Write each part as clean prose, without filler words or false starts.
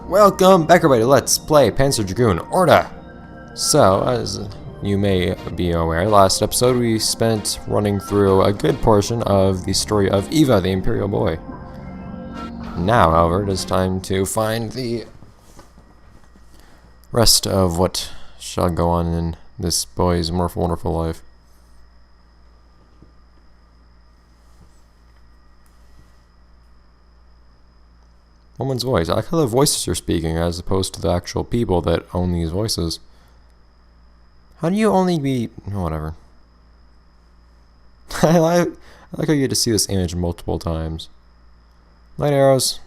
Welcome back everybody, let's play Panzer Dragoon Orta! So, as you may be aware, last episode we spent running through a good portion of the story of Eva, the Imperial Boy. Now, however, it is time to find the rest of what shall go on in this boy's wonderful life. Woman's voice. I like how the voices are speaking as opposed to the actual people that own these voices. How do you only be... whatever. I like how you get to see this image multiple times. Light arrows.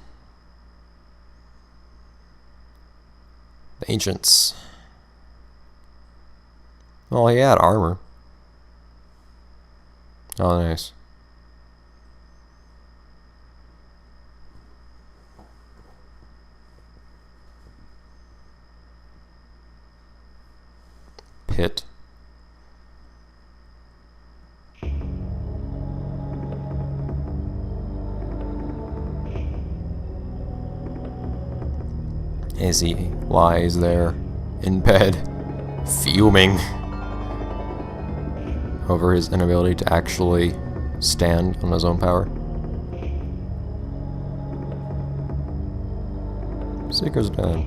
The ancients. Oh, he had armor. Oh, nice. Pit. As he lies there in bed, fuming over his inability to actually stand on his own power. Seeker's dead.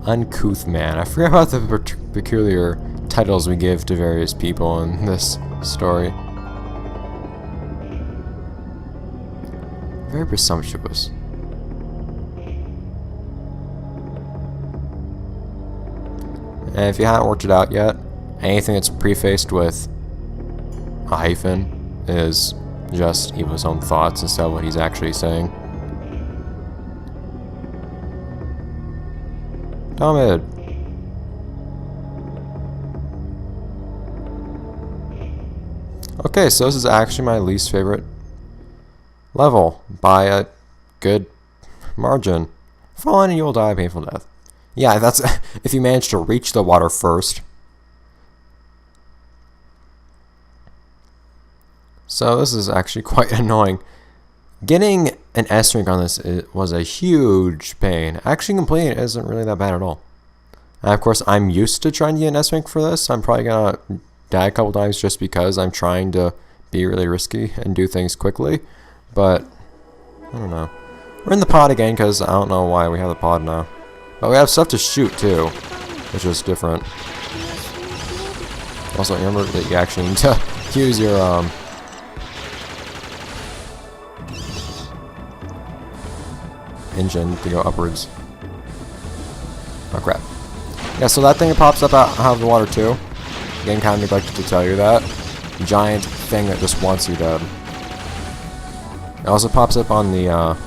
Uncouth man. I forgot about the peculiar titles we give to various people in this story. Very presumptuous. And if you haven't worked it out yet, anything that's prefaced with a hyphen is just Eva's own thoughts instead of what he's actually saying. Tomid. Okay, so this is actually my least favorite level by a good margin. Fall in and you will die a painful death. Yeah, that's if you manage to reach the water first. So this is actually quite annoying. Getting an S rank on this was a huge pain. Actually completing it isn't really that bad at all. And of course, I'm used to trying to get an S rank for this. I'm probably gonna die a couple times just because I'm trying to be really risky and do things quickly. But, I don't know. We're in the pod again because I don't know why we have the pod now. But we have stuff to shoot too, which is different. Also, remember that you actually need to use your, engine to go upwards. Oh crap. Yeah, so that thing that pops up out of the water too. Again, kind of neglected to tell you that. Giant thing that just wants you dead. It also pops up on the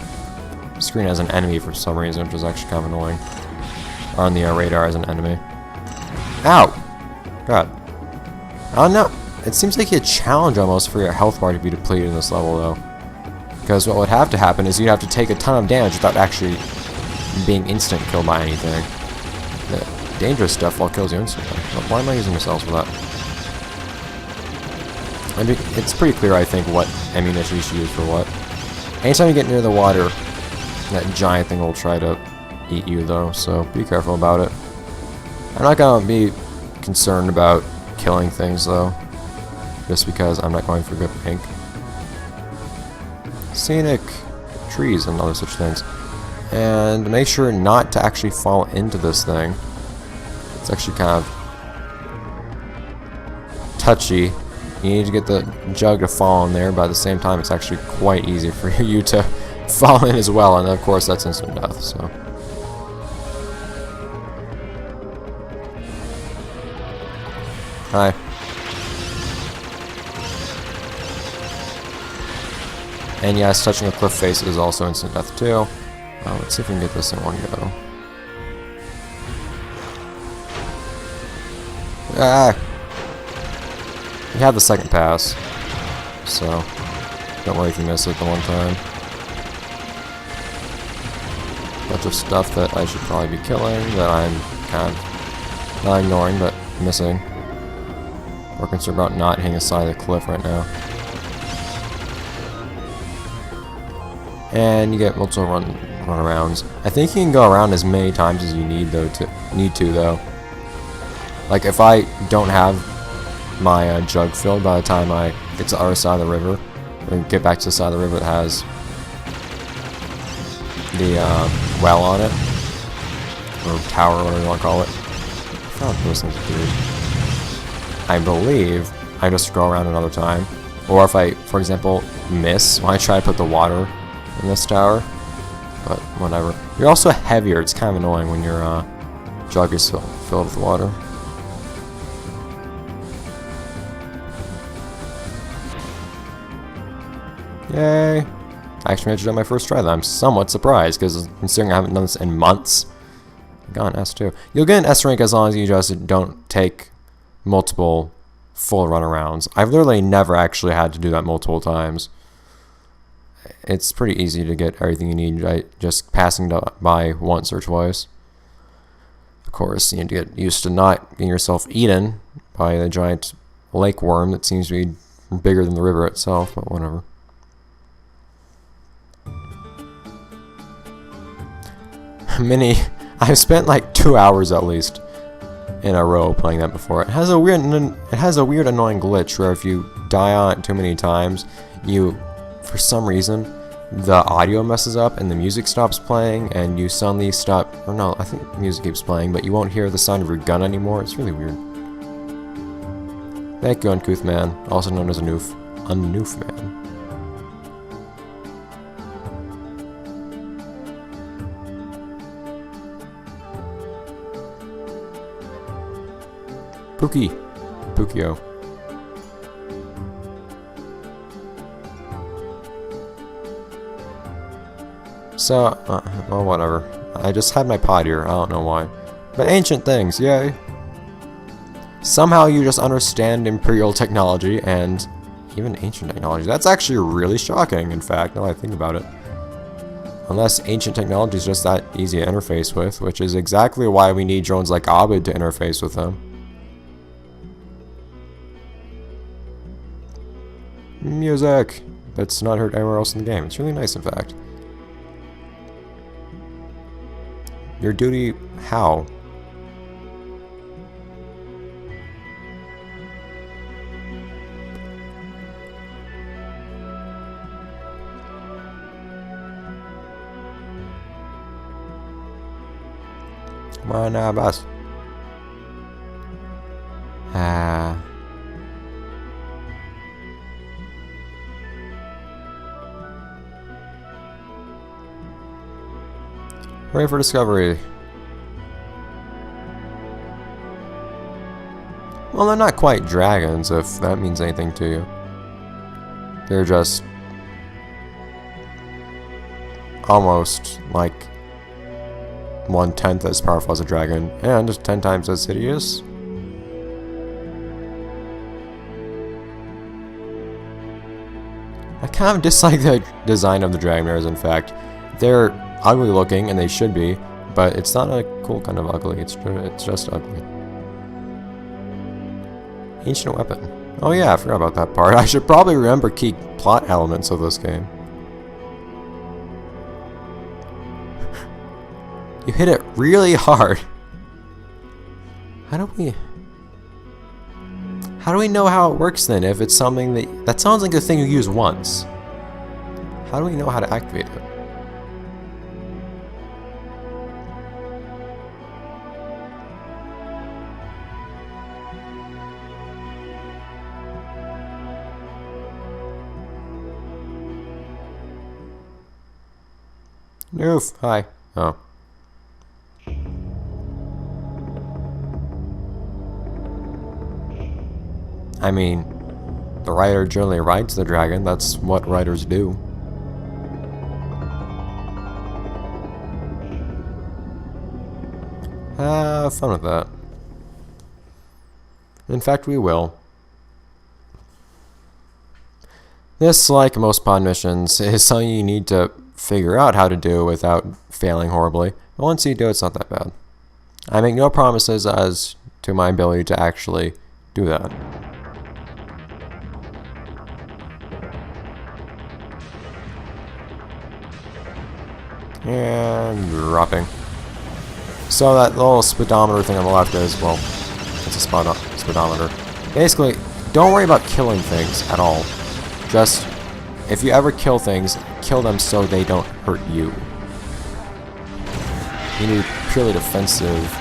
screen as an enemy for some reason, which is actually kind of annoying. Or on the radar as an enemy. Ow! God. I don't know. It seems like a challenge almost for your health bar to be depleted in this level though. Because what would have to happen is you'd have to take a ton of damage without actually being instant killed by anything. The dangerous stuff will kills you instantly. Why am I using missiles for that? I mean, it's pretty clear, I think, what ammunition you should use for what. Anytime you get near the water, that giant thing will try to eat you, though, so be careful about it. I'm not going to be concerned about killing things, though, just because I'm not going for good pink. Scenic trees and other such things. And make sure not to actually fall into this thing. It's actually kind of touchy. You need to get the jug to fall in there, but at the same time it's actually quite easy for you to fall in as well, and of course that's instant death, so. Hi. And yes, touching a cliff face is also instant death too. Let's see if we can get this in one go. Ah! You have the second pass, so don't worry if you miss it the one time. Bunch of stuff that I should probably be killing that I'm kind of not ignoring but missing. We're concerned about not hitting the side of the cliff right now. And you get multiple runarounds. I think you can go around as many times as you need though. Like if I don't have my jug filled by the time I get to the other side of the river, or get back to the side of the river that has the well on it, or tower, whatever you want to call it. I found those things weird. I believe I just go around another time, or if I, for example, miss when I try to put the water in this tower. But whatever. You're also heavier. It's kind of annoying when your jug is filled with water. Yay! I actually managed to do it on my first try. I'm somewhat surprised, because considering I haven't done this in months. I got an S2. You'll get an S rank as long as you just don't take multiple full runarounds. I've literally never actually had to do that multiple times. It's pretty easy to get everything you need by just passing by once or twice. Of course, you need to get used to not getting yourself eaten by the giant lake worm that seems to be bigger than the river itself, but whatever. I've spent like 2 hours at least in a row playing that before. It has a weird annoying glitch where if you die on it too many times, for some reason, the audio messes up and the music stops playing, and you suddenly stop. Or no, I think the music keeps playing, but you won't hear the sound of your gun anymore. It's really weird. Thank you, Uncouth Man, also known as Unoof Man. Pukio. So, well, whatever. I just had my pod here, I don't know why. But ancient things, yay! Somehow you just understand Imperial technology and even ancient technology. That's actually really shocking, in fact, now that I think about it. Unless ancient technology is just that easy to interface with, which is exactly why we need drones like Abed to interface with them. Music! That's not heard anywhere else in the game. It's really nice, in fact. Your duty... how? Come on now, boss. Ready for discovery. Well, they're not quite dragons, if that means anything to you. They're just almost like 1/10 as powerful as a dragon, and 10 times as hideous. I kind of dislike the design of the dragon bears, in fact. They're ugly looking, and they should be, but it's not a cool kind of ugly, it's just ugly. Ancient weapon. Oh yeah, I forgot about that part. I should probably remember key plot elements of this game. You hit it really hard. How do we know how it works then, if it's something that sounds like a thing you use once? How do we know how to activate it? Noof, hi. Oh. I mean, the rider generally rides the dragon. That's what riders do. Have fun with that. In fact, we will. This, like most pod missions, is something you need to figure out how to do without failing horribly. But once you do, it's not that bad. I make no promises as to my ability to actually do that. And dropping. So that little speedometer thing on the left is, well, it's a speedometer. Basically, don't worry about killing things at all. Just, if you ever kill things, kill them so they don't hurt you. You need purely defensive.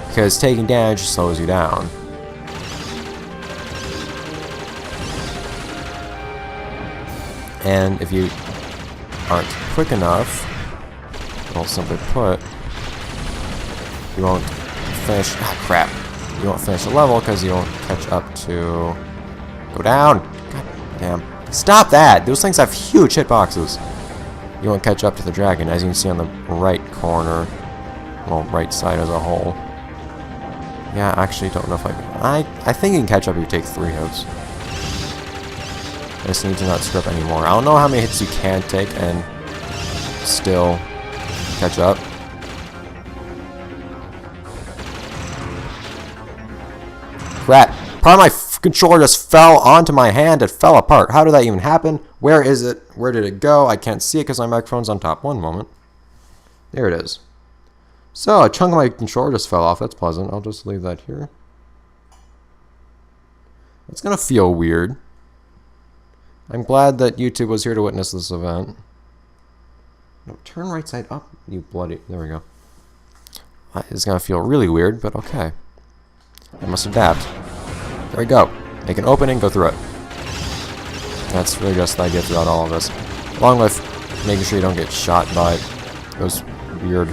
Because taking damage slows you down. And if you aren't quick enough, well, simply put, you won't finish. Ah, crap. You won't finish the level because you won't catch up to. Go down! God damn. Stop that! Those things have huge hitboxes. You won't catch up to the dragon, as you can see on the right corner. Well, right side as a whole. Yeah, I actually don't know if I think you can catch up if you take 3 hits. I just need to not screw up anymore. I don't know how many hits you can take and still catch up. Crap. Part of my controller just fell onto my hand. It fell apart. How did that even happen? Where is it? Where did it go? I can't see it because my microphone's on top. One moment. There it is. So, a chunk of my controller just fell off. That's pleasant. I'll just leave that here. It's going to feel weird. I'm glad that YouTube was here to witness this event. No, turn right side up, you bloody... There we go. It's going to feel really weird, but okay. I must adapt. There we go. Make an opening, go through it. That's really just the idea throughout all of this. Along with making sure you don't get shot by those weird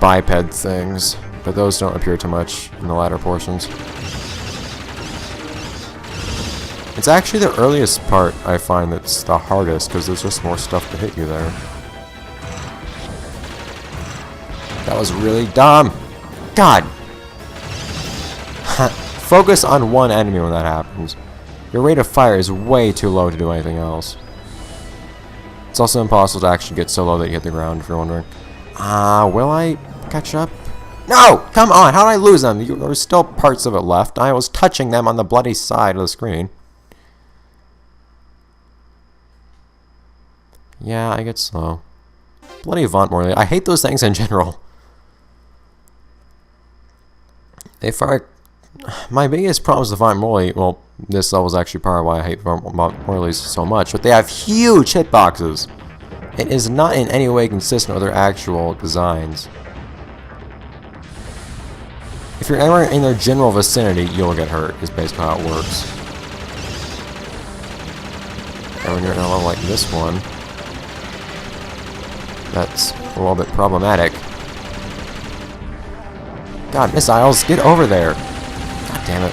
biped things. But those don't appear too much in the latter portions. It's actually the earliest part I find that's the hardest, because there's just more stuff to hit you there. That was really dumb. God! Focus on one enemy when that happens. Your rate of fire is way too low to do anything else. It's also impossible to actually get so low that you hit the ground, if you're wondering. Will I catch up? No! Come on! How did I lose them? There were still parts of it left. I was touching them on the bloody side of the screen. Yeah, I get slow. Bloody Avant Morley. I hate those things in general. They fire... My biggest problem is the Avant Morley. Well, this level is actually part of why I hate Avant Morleys so much. But they have huge hitboxes. It is not in any way consistent with their actual designs. If you're anywhere in their general vicinity, you'll get hurt, is basically how it works. And when you're in a level like this one, that's a little bit problematic. God, missiles, get over there! God damn it.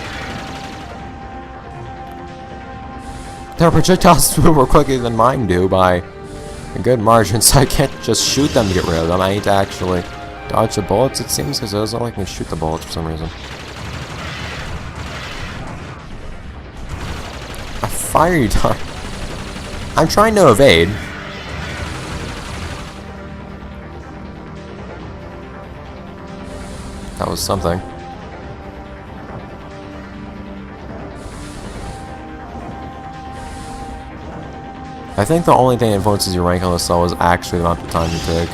Their projectiles move more quickly than mine do by a good margin, so I can't just shoot them to get rid of them. I need to actually dodge the bullets, it seems, because it doesn't like me to shoot the bullets for some reason. A fiery dart. I'm trying to evade. That was something. I think the only thing that influences your rank on this level is actually the amount of time you take.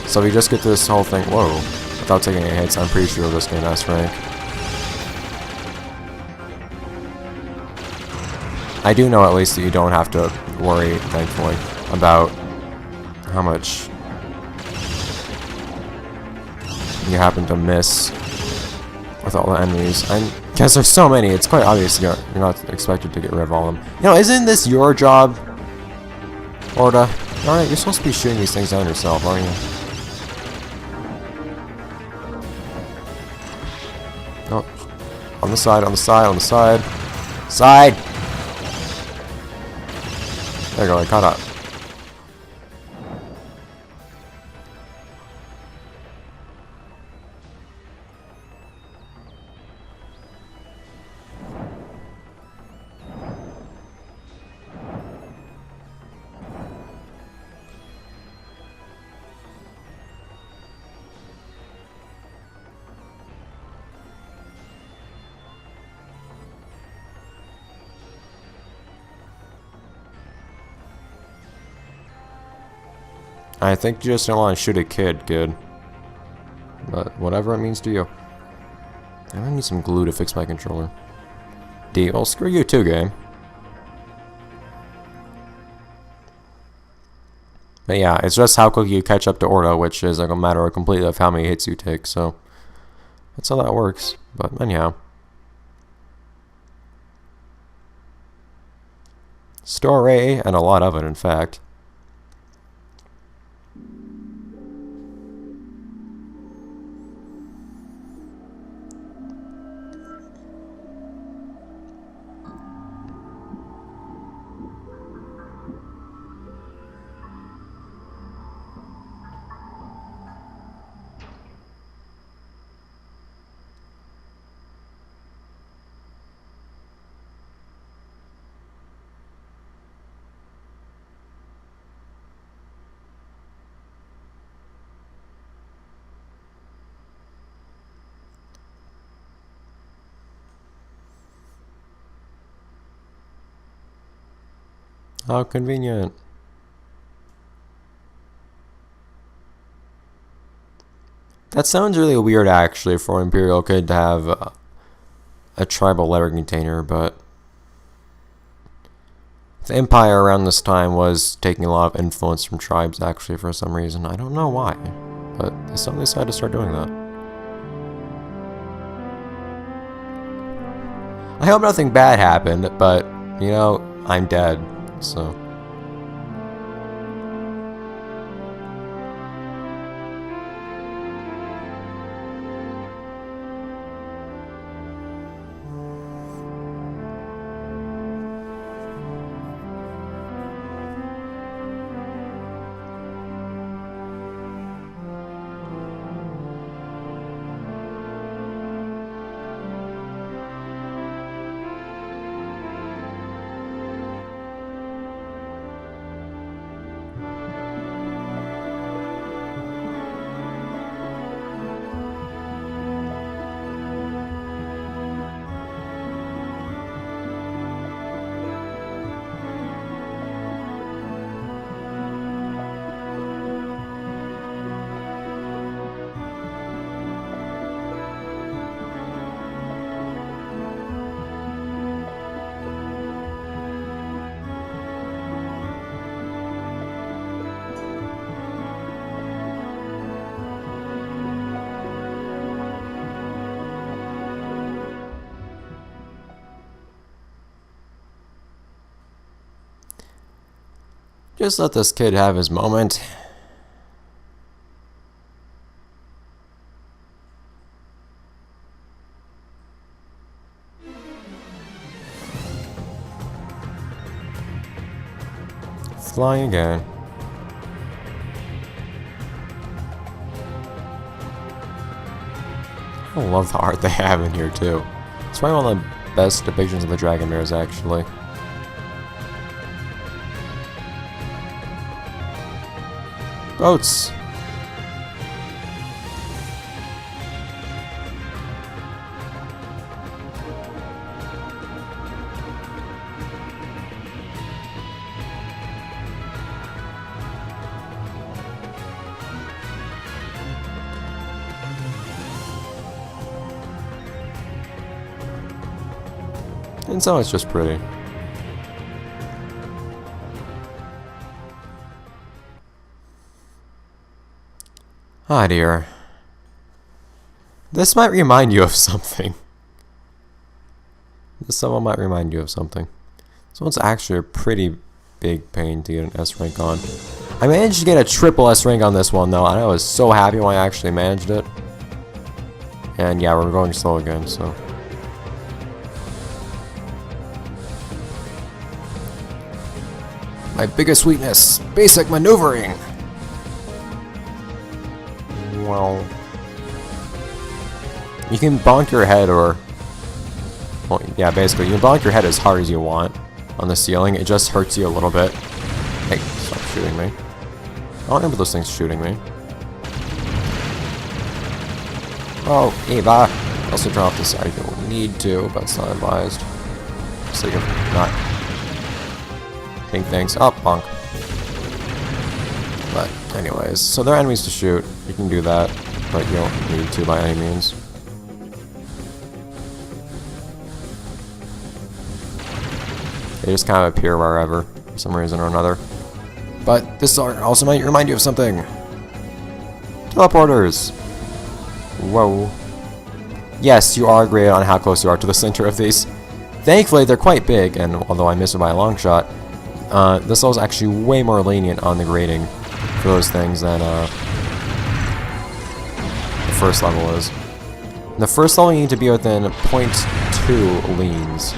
So if you just get this whole thing, whoa, without taking any hits, I'm pretty sure you'll just get an S rank. I do know at least that you don't have to worry, thankfully, about how much you happen to miss with all the enemies. Because there's so many, it's quite obvious you're not expected to get rid of all of them. You know, isn't this your job, Orta? Alright, you're supposed to be shooting these things down yourself, aren't you? Oh, on the side, on the side, on the side. Side! There you go, I caught up. I think you just don't want to shoot a kid, But whatever it means to you. I might need some glue to fix my controller. Deal. Screw you too, game. But yeah, it's just how quickly you catch up to Orta, which is like a matter of completely of how many hits you take, so that's how that works. But anyhow. Story, and a lot of it, in fact. How convenient. That sounds really weird, actually, for an Imperial kid to have a tribal letter container, but the Empire around this time was taking a lot of influence from tribes, actually, for some reason. I don't know why, but they suddenly decided to start doing that. I hope nothing bad happened, but, you know, I'm dead. So just let this kid have his moment. Flying again. I love the art they have in here too. It's probably one of the best depictions of the dragon bears, actually. Boats! And so it's just pretty. Ah, dear. This might remind you of something. This level might remind you of something. So it's actually a pretty big pain to get an S rank on. I managed to get a triple S rank on this one though, and I was so happy when I actually managed it. And yeah, we're going slow again, so. My biggest weakness, basic maneuvering. Well, you can bonk your head or, well, yeah, basically, you can bonk your head as hard as you want on the ceiling. It just hurts you a little bit. Hey, stop shooting me. I don't remember those things shooting me. Oh, Eva. Also turn off the side. You don't need to, but it's not advised. So you're not hitting things. Oh, bonk. But anyways, so there are enemies to shoot. You can do that, but you don't need to by any means. They just kind of appear wherever, for some reason or another. But this also might remind you of something. Teleporters! Whoa. Yes, you are graded on how close you are to the center of these. Thankfully, they're quite big, and although I missed it by a long shot, this level is actually way more lenient on the grading for those things than the first level is. In the first level, you need to be within 0.2 leans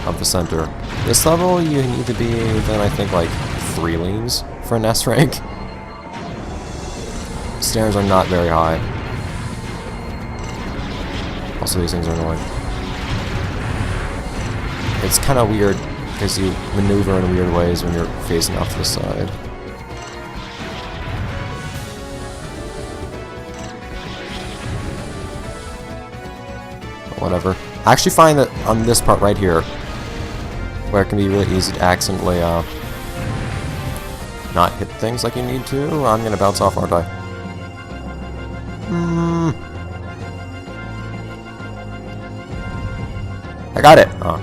of the center. This level, you need to be within, I think, like 3 leans for an S rank. Stairs are not very high. Also, these things are annoying. It's kind of weird because you maneuver in weird ways when you're facing off to the side. But whatever. I actually find that on this part right here, where it can be really easy to accidentally not hit things like you need to, I'm gonna bounce off, aren't I? I got it! Oh.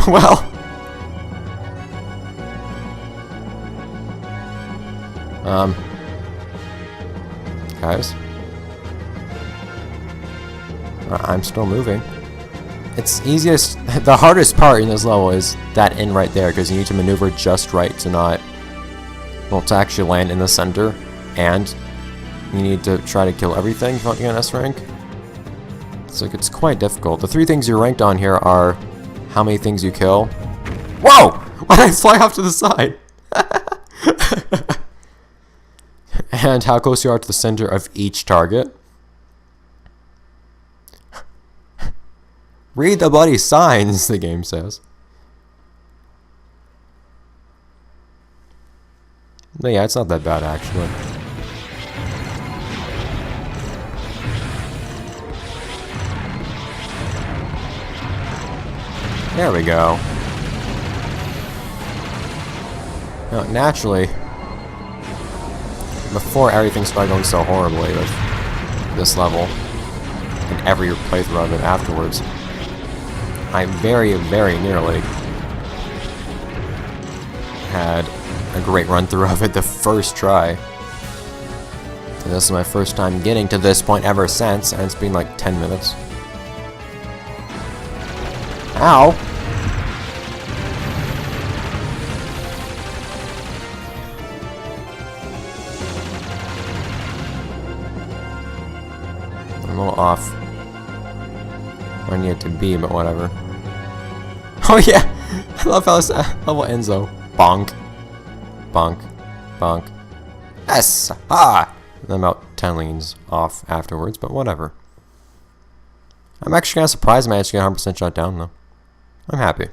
Well. Guys. I'm still moving. It's easiest, the hardest part in this level is that end right there, because you need to maneuver just right to not, well, to actually land in the center, and you need to try to kill everything if you want to get an S rank. So it's quite difficult. The 3 things you're ranked on here are how many things you kill. Whoa! Why did I fly off to the side? And how close you are to the center of each target. Read the bloody signs, the game says. But yeah, it's not that bad actually. There we go. Now, naturally, before everything started going so horribly with this level, and every playthrough of it afterwards, I very, very nearly had a great run-through of it the first try. And this is my first time getting to this point ever since, and it's been like 10 minutes. Ow! I'm a little off where I need it to be, but whatever. Oh yeah! I love how this level ends though. Bonk. Bonk. Bonk. Yes! Ah! And then about 10 leans off afterwards, but whatever. I'm actually kind of surprised I managed to get 100% shot down though. I'm happy.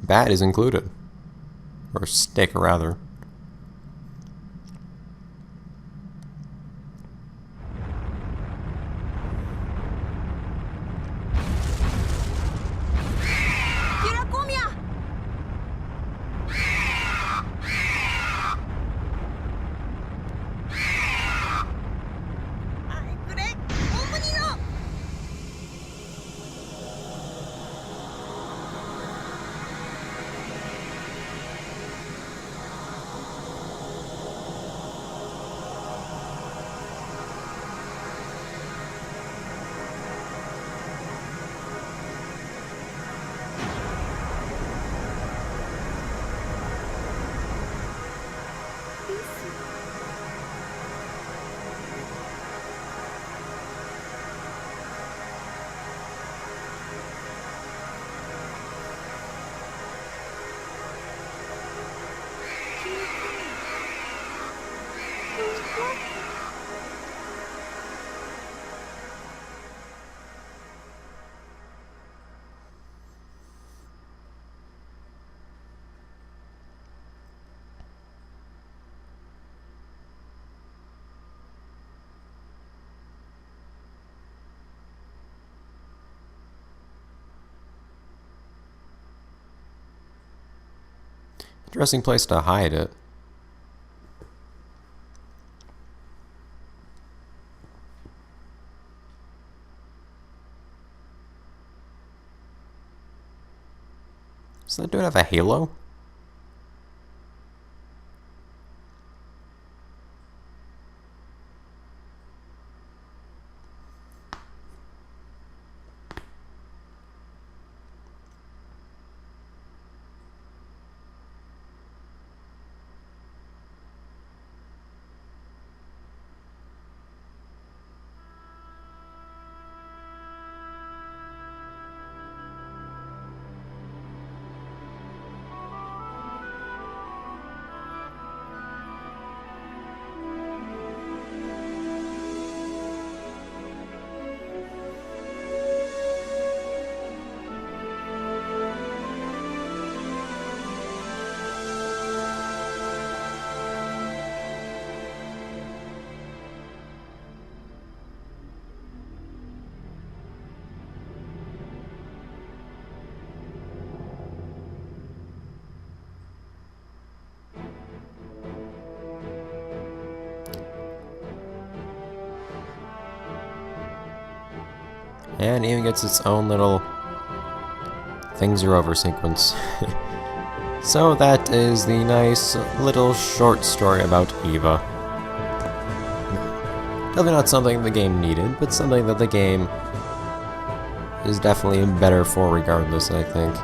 Bat is included. Or steak, rather. Interesting place to hide it. Does that dude have a halo? And even gets its own little things are over sequence. So that is the nice little short story about Eva. Definitely not something the game needed, but something that the game is definitely better for regardless, I think.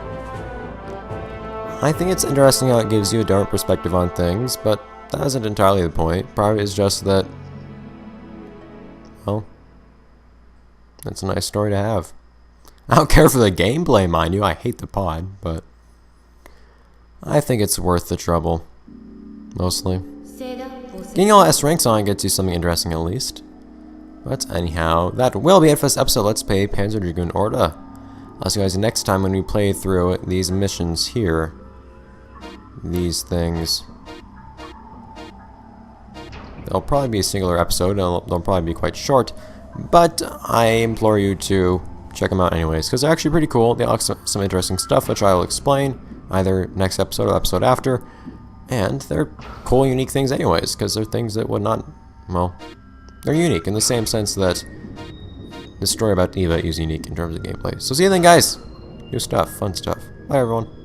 I think it's interesting how it gives you a different perspective on things, but that isn't entirely the point. Probably it's just that, well, it's a nice story to have. I don't care for the gameplay, mind you. I hate the pod, but I think it's worth the trouble. Mostly. Getting all S ranks on gets you something interesting at least. But anyhow, that will be it for this episode. Let's play Panzer Dragoon Orta. I'll see you guys next time when we play through these missions here. These things. They'll probably be a singular episode. They'll probably be quite short. But I implore you to check them out anyways, because they're actually pretty cool. They have some interesting stuff, which I'll explain either next episode or episode after. And they're cool, unique things anyways, because they're things that would not, well, they're unique in the same sense that the story about Eva is unique in terms of gameplay. So see you then, guys. New stuff, fun stuff. Bye, everyone.